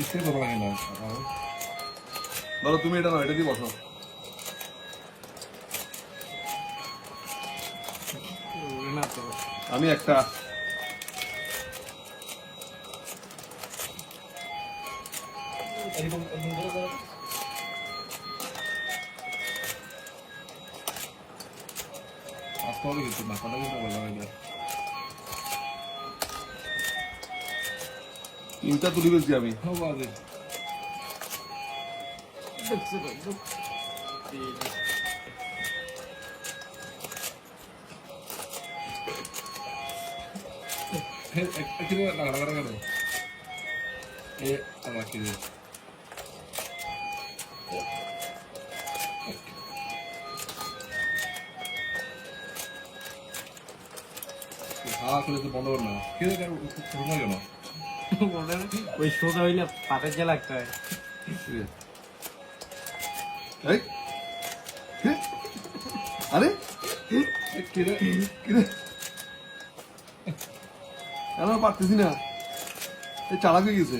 Screen কত লাগে না ধরো তুমি এটা নাও, এটা দিয়ে বসো। না তো আমি একটা এরকম করে করো আজকে হবে কিছু না কথা কিন্তু বলা হয় না তিনটা তুলি ফেলছি আমি। হবে আজ দেখছে ভাই কিরে লাগা লাগা লাগা এ আমার কিরে হাওয়া করে তো বন্ধ কর না কিরে শুরু না কেন ওই শোটা হইলে পাতের যে লাগতে হয়। এই কে? আরে কিরে কিরে কেন পারতেছি না, এই চালাক হয়ে গেছে।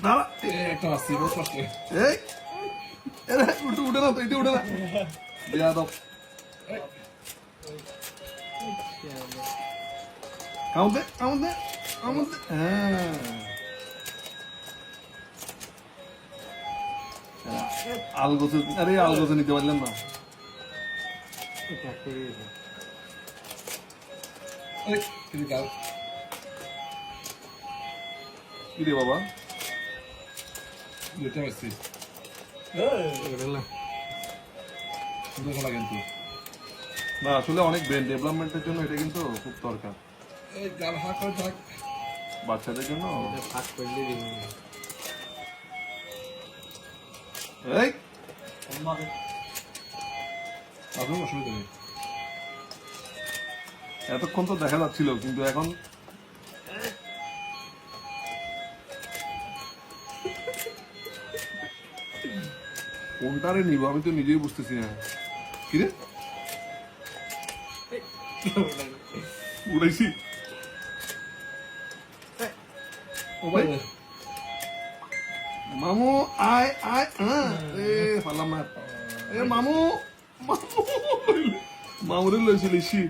দাঁড়া, একটা আসছি বহুত কষ্ট এই এরে উঠে উঠে না তো, এটা উঠে না দেয়া দাও। কাউন্টে কাউন্টে কাউন্টে, হ্যাঁ আলগোছে, আরে আলগোছে নিতে পারলেন না। কিরে গাল কি রে বাবা, দুইটা আসছি সুন্দর করা কিন্তু না আসলে অনেক ব্রেন ডেভেলপমেন্টের জন্য এটা কিন্তু খুব দরকার, এই গাল হা করে থাক বাচ্চাদের জন্য। ফাঁক করলে দিন এই আপনার অসুবিধা নেই এতক্ষণ তো দেখা যাচ্ছিল, কিন্তু এখন কোনটারে নিব আমি তো নিজেই বুঝতেছি না। কিরে উড়াইছি, ও ভাই মামু আয় আয়, হ্যাঁ এ পারলাম না, এ মামু মামু মামুরে লইছিল ইসি।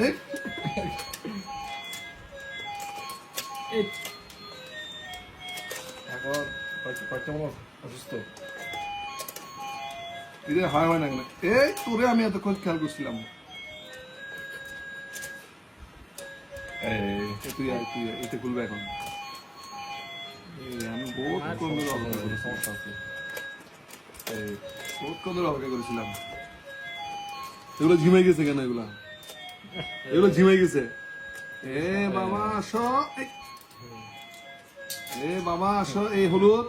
এই এখন কয়েকটা মনে অসুস্থ কিরে হয় হয় না কেন? এই তোরে আমি এতক্ষণ খেয়াল করছিলাম। এই তুই আয় তুই আয়, এটা খুলবে এখন। আমি বহুত কমে অপেক্ষা করেছিলাম, সমস্যা আছে এই বহুত কমে অপেক্ষা করেছিলাম। এগুলো ঝিমাই গেছে কেন? এগুলা এগুলো ঝিমাই গেছে। এ বাবা আসো, এ বাবা আসো, এই হলুদ,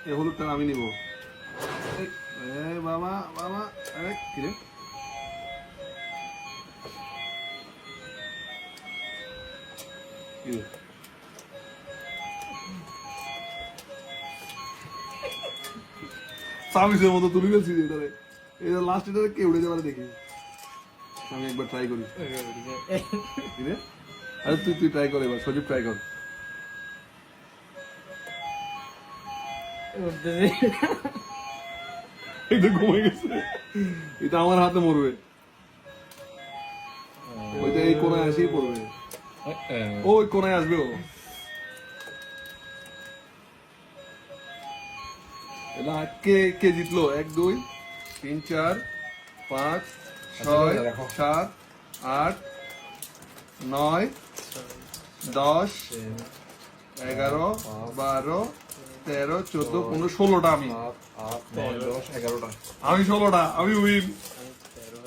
এই হলুদটা আমি নিব। এ বাবা বাবা, আরে কিরে কিরে সার্ভিসের মতো তুলে গেছি এটারে, এটা লাস্ট এটারে কে উড়ে যাবার দেখি। আমি একবার ট্রাই করি। কিরে আরে তুই তুই ট্রাই কর, এবার সজীব ট্রাই কর। এটা ঘুমে গেছে, এটা আমার হাতে মরবে, ওইটা এই কোনায় আসেই পড়বে, ওই কোনায় আসবে ও। এটা কে কে জিতলো? 1 2 3 4 5 6 7 8 9 10 11 12 13 14 15 16টা আমি 8 9 10 11টা আমি 16টা, আমি উইন।